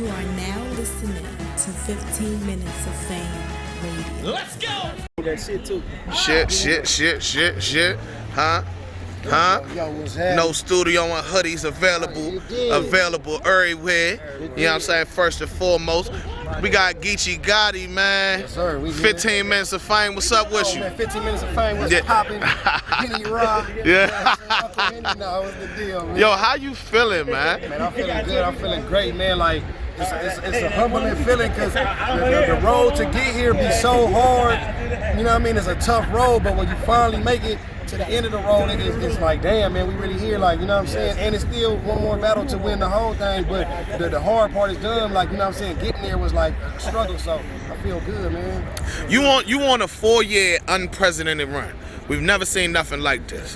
You are now listening to 15 Minutes of Fame Radio. Let's go! That shit too. Shit. Huh? Yo, what's happening? No studio and hoodies available everywhere. You know what I'm saying? First and foremost, we got Geechi Gotti, man. Yes, sir. We 15 minutes of fame. What's up with you? Man, 15 minutes of fame. What's Yeah. popping? Kenny Rock. Yeah. No, what's the deal, man? Yo, how you feeling, man? Man, I'm feeling good. I'm feeling great, man. Like, it's a humbling feeling because the road to get here be so hard. You know what I mean? It's a tough road, but when you finally make it to the end of the road, it's like, damn, man, we really here. Like, you know what I'm saying? And it's still one more battle to win the whole thing, but the hard part is done. Like, you know what I'm saying? Getting there was like a struggle, so I feel good, man. You on a 4-year unprecedented run. We've never seen nothing like this.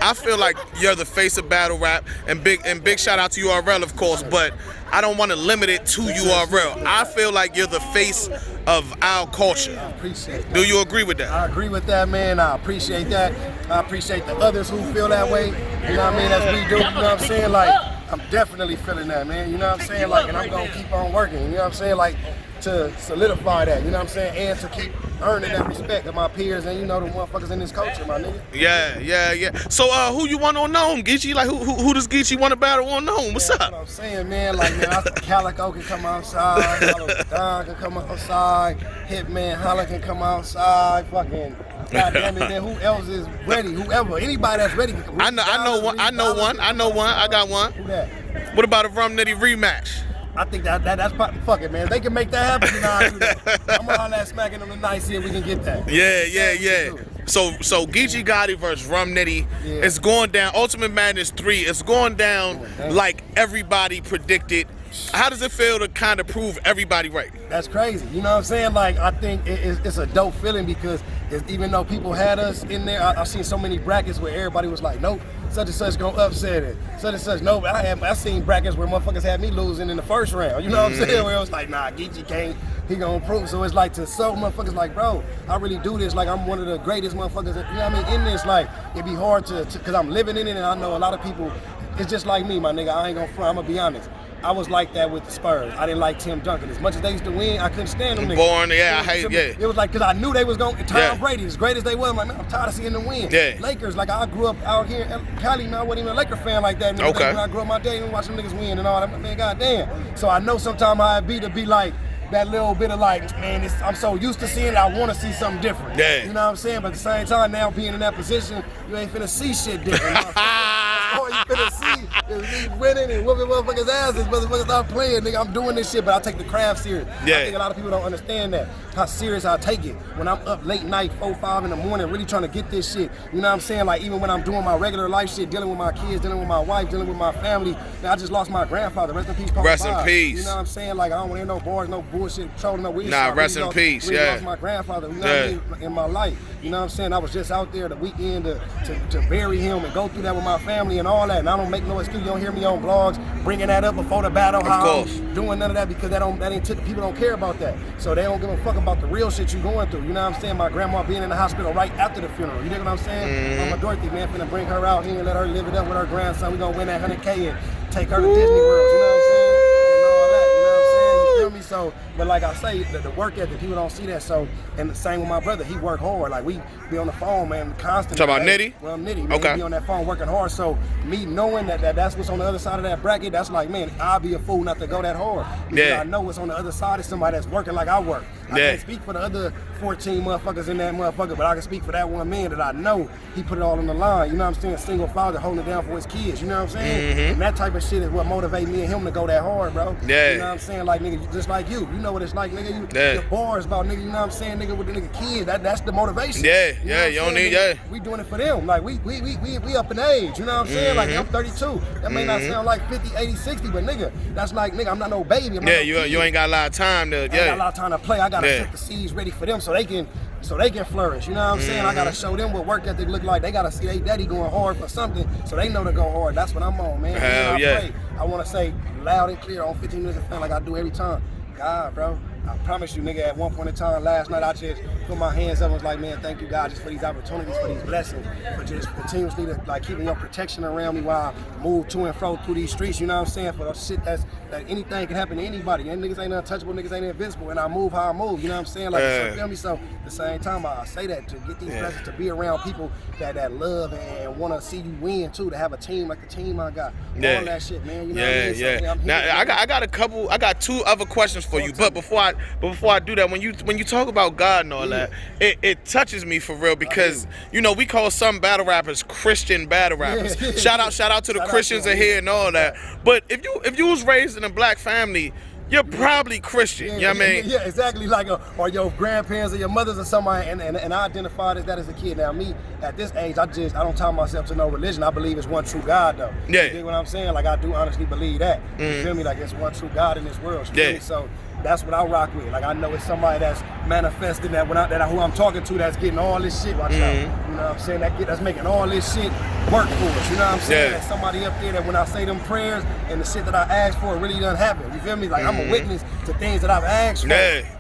I feel like you're the face of battle rap, and big shout out to URL, of course, but I don't want to limit it to URL. I feel like you're the face of our culture. I appreciate that. Do you agree with that? I agree with that, man. I appreciate that. I appreciate the others who feel that way. You know what I mean? As we do, you know what I'm saying? Like, I'm definitely feeling that, man. You know what I'm saying? Like, and I'm going to keep on working. You know what I'm saying? Like, to solidify that, you know what I'm saying? And to keep earning that respect of my peers and, you know, the motherfuckers in this culture, my nigga. Yeah. So, who you want on Gnome, Geechi? Like, who does Geechi want to battle on Gnome? What's Yeah, up? that's what I'm saying, man. Like, man, Calico can come outside, Hollow Don can come outside, Hitman Holla can come outside, fucking goddamn it. Then who else is ready? Whoever, anybody that's ready. I know one. I got one. Who that? What about a Rum Nitty rematch? I think that's fuck it, man. They can make that happen. Then I'll do that. I'm gonna holler at smacking them tonight, see if we can get that. Yeah. So Geechi Gotti versus Rum Nitty, Yeah. it's going down. Ultimate Madness 3, it's going down like everybody predicted. How does it feel to kind of prove everybody right? That's crazy. You know what I'm saying? Like, I think it's a dope feeling because even though people had us in there, I've seen so many brackets where everybody was like, nope, such and such gonna upset it. Such and such, nope. I seen brackets where motherfuckers had me losing in the first round. You know what I'm saying? Where it was like, nah, Geechi can't. He gonna prove. So it's like to some motherfuckers like, bro, I really do this. Like, I'm one of the greatest motherfuckers. You know what I mean? In this, like, it'd be hard to cause I'm living in it, and I know a lot of people. It's just like me, my nigga. I ain't gonna front. I'm gonna be honest. I was like that with the Spurs. I didn't like Tim Duncan. As much as they used to win, I couldn't stand them niggas. Born, yeah, I hate, yeah. It was like, because I knew they was going to, Tom Brady, as great as they were, I'm like, man, I'm tired of seeing them win. Yeah. Lakers, like, I grew up out here in Cali, man, I wasn't even a Laker fan like that. Okay. When I grew up my day, and watch them niggas win and all that, man, goddamn. So I know sometimes how it be to be like, that little bit of like, man, I'm so used to seeing it, I want to see something different. Yeah. You know what I'm saying? But at the same time, now being in that position, you ain't finna see shit different. All you finna see is me winning and whooping motherfuckers' asses. Motherfuckers stop playing, nigga. I'm doing this shit, but I take the craft serious. Yeah. I think a lot of people don't understand that, how serious I take it. When I'm up late night, 4, 5 in the morning, really trying to get this shit. You know what I'm saying? Like, even when I'm doing my regular life shit, dealing with my kids, dealing with my wife, dealing with my family. Man, I just lost my grandfather. Rest in peace, Papa Rest in Bob. peace. You know what I'm saying? Like, I don't want to hear no bars, no bullshit, trolling, no weird shit. Nah, I rest really in peace, really yeah. lost my grandfather, you know what I mean, in my life. You know what I'm saying? I was just out there the weekend to bury him and go through that with my family and all that. And I don't make no excuse. You don't hear me on blogs bringing that up before the battle. How I'm doing none of that because people don't care about that. So they don't give a fuck about the real shit you going through. You know what I'm saying? My grandma being in the hospital right after the funeral. You know what I'm saying? Mama Dorothy, man, finna bring her out here and let her live it up with her grandson. We gonna win that 100K and take her to Disney World. You know what I'm saying? And all that. You know what I'm saying? You feel me? So, but like I say, the work ethic, people don't see that. So, and the same with my brother, he work hard. Like, we be on the phone, man, constantly. Talk about Nitty? Well, Nitty, man, Okay. he be on that phone working hard. So, me knowing that's what's on the other side of that bracket, that's like, man, I'll be a fool not to go that hard. Because Yeah. I know what's on the other side is somebody that's working like I work. I Yeah. can't speak for the other 14 motherfuckers in that motherfucker, but I can speak for that one man that I know he put it all on the line. You know what I'm saying? Single father holding it down for his kids. You know what I'm saying? And that type of shit is what motivates me and him to go that hard, bro. Yeah. You know what I'm saying? Like, nigga, just like you. You know what it's like, nigga. Your bars about, nigga, you know what I'm saying? Nigga, with the nigga kids, that's the motivation. Yeah, you know what I'm you don't saying, need, nigga? We doing it for them. Like, we up in age. You know what I'm saying? Like, I'm 32. That may not sound like 50, 80, 60, but nigga, that's like, nigga, I'm not no baby. I'm not no you ain't got a lot of time to, I got a lot of time to play. I gotta set the seeds ready for them so they can flourish. You know what I'm saying? I gotta show them what work ethic look like. They gotta see their daddy going hard for something so they know to go hard. That's what I'm on, man. Hell I yeah. pray. I wanna say loud and clear on 15 Minutes of Fame like I do every time. God, bro, I promise you, nigga, at one point in time last night, I just put my hands up and was like, man, thank you, God, just for these opportunities, for these blessings, for just continuously to, like, keeping your protection around me while I move to and fro through these streets, you know what I'm saying? For the shit that anything can happen to anybody. And niggas ain't untouchable, niggas ain't invincible, and I move how I move, you know what I'm saying? Like, so, feel me? So, at the same time, I say that to get these blessings, to be around people that love and want to see you win, too, to have a team like the team I got. All that shit, man, you know what I mean? So, I'm now, I got two other questions for you, but before I do that, when you talk about God and all that, it touches me for real, because you know we call some battle rappers Christian battle rappers. Shout out to the Christians in here and all that. But if you was raised in a black family, you're probably Christian. You know what I mean? Yeah, exactly. Like, or your grandparents or your mothers or somebody, and I identified as that as a kid. Now, me, at this age, I don't tie myself to no religion. I believe it's one true God, though. Yeah. You dig what I'm saying? Like, I do honestly believe that. You feel me? Like, it's one true God in this world. You feel me? So that's what I rock with. Like, I know it's somebody that's manifesting that who I'm talking to, that's getting all this shit. Watch out. You know what I'm saying? That's making all this shit work for us. You know what I'm saying? There's somebody up there that when I say them prayers and the shit that I asked for, it really doesn't happen. You feel me? Like, I'm a witness to things that I've asked for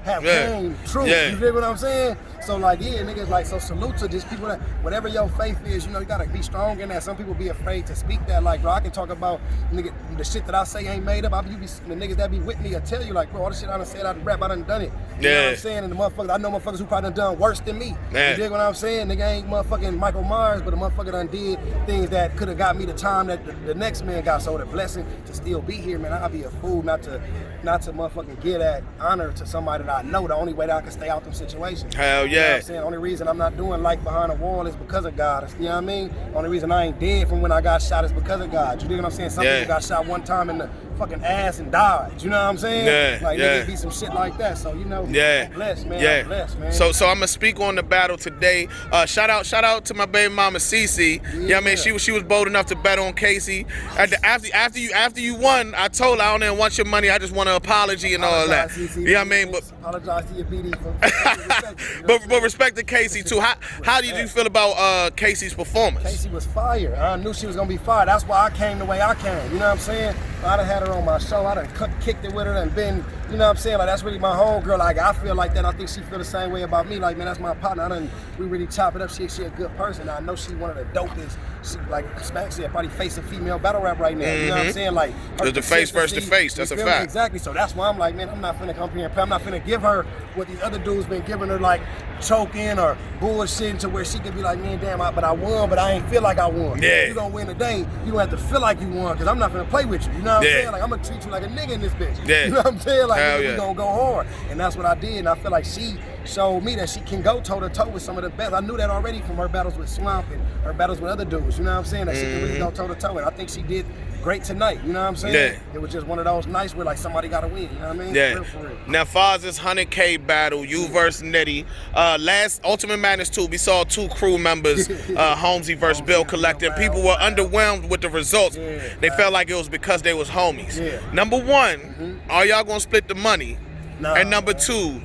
have came true. You feel what I'm saying? So, like, niggas, like, so salute to just people that, whatever your faith is, you know, you gotta be strong in that. Some people be afraid to speak that. Like, bro, I can talk about, nigga, the shit that I say ain't made up. The niggas that be with me will tell you, like, bro, all the shit I done said, I done rap, I done done it. You know what I'm saying? And the motherfuckers, I know motherfuckers who probably done worse than me. You dig what I'm saying? Nigga ain't motherfucking Michael Myers, but the motherfucker done did things that could have got me the time that the next man got. So the blessing to still be here, man, I'll be a fool not to motherfucking give that honor to somebody that I know. The only way that I can stay out them situations. Hell You know what I'm saying? The only reason I'm not doing like behind the wall is because of God. You know what I mean? The only reason I ain't dead from when I got shot is because of God. You dig what I'm saying? Some people got shot one time in the fucking ass and died. You know what I'm saying? Like, niggas be some shit like that. So, you know, I'm blessed, man. I'm blessed, man. So I'm gonna speak on the battle today. Shout out to my baby mama Cece. You know what I mean? She was bold enough to bet on Casey. After you won, I told her I don't even want your money. I just want an apology and all that. CC, you know what I mean? But apologize to your BD for but respect to Casey too. How did you feel about Casey's performance? Casey was fire. I knew she was gonna be fire. That's why I came the way I came. You know what I'm saying? I done had her on my show. I done kicked it with her and been, you know what I'm saying? Like, that's really my homegirl. Like, I feel like that. I think she feel the same way about me. Like, man, that's my partner. We really chop it up. She a good person. I know she one of the dopest. She, like Smack said, probably face a female battle rap right now. You know what I'm saying? Like, the face versus the face. That's a fact. Exactly. So that's why I'm like, man, I'm not finna come here and play. I'm not finna give her what these other dudes been giving her, like choking or bullshitting to where she can be like, man, damn, but I won, but I ain't feel like I won. Yeah. You gonna win today, you don't have to feel like you won, because I'm not finna play with you. You know what I'm saying? Like, I'm gonna treat you like a nigga in this bitch. Yeah. You know what I'm saying? Like, Hell we gonna go hard. And that's what I did. And I feel like she showed me that she can go toe-to-toe with some of the best. I knew that already from her battles with Swamp and her battles with other dudes. You know what I'm saying? That she can really go toe-to-toe. And I think she did great tonight. You know what I'm saying? Yeah. It was just one of those nights where, like, somebody gotta win. You know what I mean? Yeah. Real for real. Now, Foz's 100K battle, you versus Nitty. Last Ultimate Madness 2, we saw two crew members, Holmesy versus Bill Collective. People were underwhelmed with the results. They felt like it was because they was homies. Number one, are y'all gonna split the money? Nah, and number two,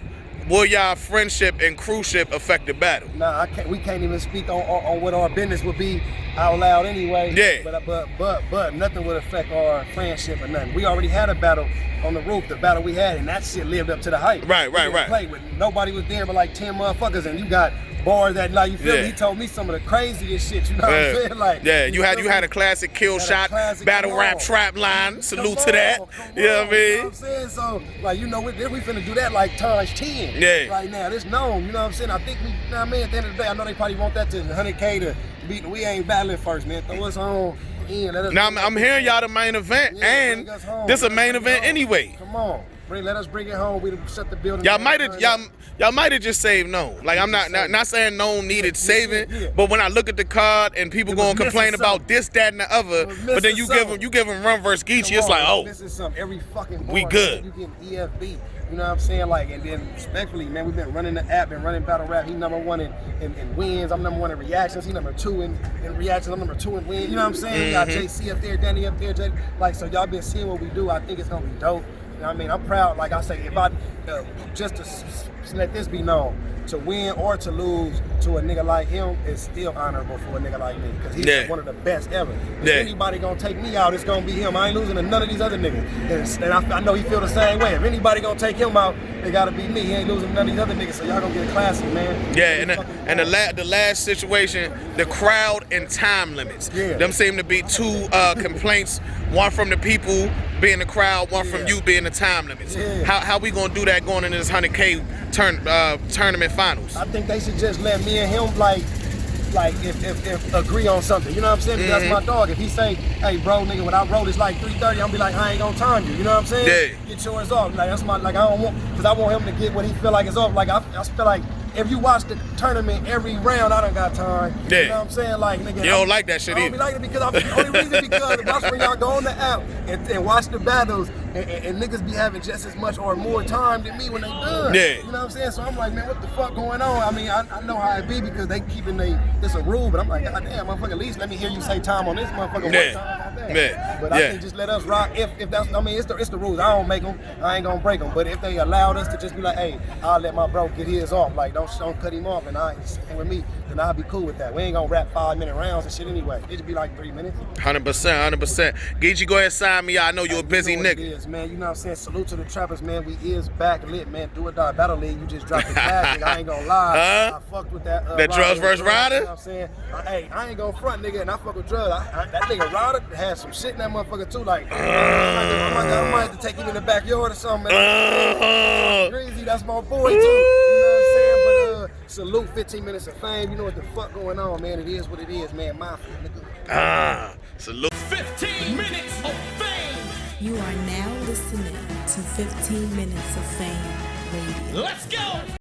will y'all friendship and crewship affect the battle? Nah, we can't even speak on what our business would be out loud anyway. Yeah. But nothing would affect our friendship or nothing. We already had a battle on the roof, the battle we had, and that shit lived up to the hype. Right. Play with nobody was there but like 10 motherfuckers, and you got bars that, like, you feel me? He told me some of the craziest shit. You know what I'm saying? Like, you had a classic kill shot battle rap trap line. Salute to that. You know what I mean? You know what I'm saying? So, like, you know, we finna do that like times 10 right now. It's known, you know what I'm saying? I think we, you know what I mean? At the end of the day, I know they probably want that to 100K to beat. We ain't battling first, man. Throw us on in. Now, I'm hearing y'all the main event, and this a main event anyway. Come on. Let us bring it home. We shut the building. Y'all might have just saved Nome. Like, I'm not saying Nome needed saving, but when I look at the card and people gonna complain about this, that, and the other, but then you give them run versus Geechi, it's like, oh, missing something every fucking bar, we good. Man, you getting EFB. You know what I'm saying? Like, and then respectfully, man, we've been running the app and running battle rap. He number one in wins. I'm number one in reactions. He number two in reactions. I'm number two in wins. You know what I'm saying? We got JC up there, Danny up there, like, so y'all been seeing what we do. I think it's gonna be dope. I mean, I'm proud. Like I say, if I just to let this be known, to win or to lose to a nigga like him is still honorable for a nigga like me, because he's one of the best ever. If anybody gonna take me out, it's gonna be him. I ain't losing to none of these other niggas. And I know he feel the same way. If anybody gonna take him out, it gotta be me. He ain't losing to none of these other niggas, so y'all gonna get classy, man. Yeah, and the last situation, the crowd and time limits. Yeah. Them seem to be two complaints. One from the people being the crowd, one from you being the time limits. Yeah. How we gonna do that going into this 100K tournament finals? I think they should just let me and him like if agree on something. You know what I'm saying? That's my dog. If he say, hey bro, nigga, when I roll it's like 3:30, I'm be like, I ain't gonna time you. You know what I'm saying? Yeah. Get yours off. Like that's my I don't want, because I want him to get what he feel like is off. Like I feel like if you watch the tournament every round, I done got time. Yeah. You know what I'm saying? Like, nigga, you don't like that shit either. I don't like it because the only reason because watch when y'all go on the app and watch the battles and niggas be having just as much or more time than me when they done. Yeah. You know what I'm saying? So I'm like, man, what the fuck going on? I mean, I know how it be because they keeping this a rule, but I'm like, God damn, motherfucker, at least let me hear you say time on this motherfucker one time. Yeah. But I think just let us rock if that's, I mean, it's the rules. I don't make them, I ain't gonna break them. But if they allowed us to just be like, hey, I'll let my bro get his off. Like, don't cut him off and I ain't with me, then I'll be cool with that. We ain't gonna rap 5-minute rounds and shit anyway. It should be like 3 minutes. 100%. Geechi, go ahead and sign me out. I know you're a busy nigga. It is, man. You know what I'm saying? Salute to the trappers, man. We is back lit, man. Do or die battle league. You just dropped the classic. I ain't gonna lie. I fucked with that. That Drugs vs. Ryder? You know what I'm saying? Hey, I ain't gonna front, nigga, and I fuck with Drugs. That nigga Ryder had some shit in that motherfucker too. Like, I might have to take him in the backyard or something, man. Greasy, that's my boy too. You know what I'm saying? But salute 15 minutes of fame. You know what the fuck going on, man. It is what it is, man. Mindful, nigga. Salute. 15 minutes of fame. You are now listening to 15 Minutes of Fame Radio. Let's go.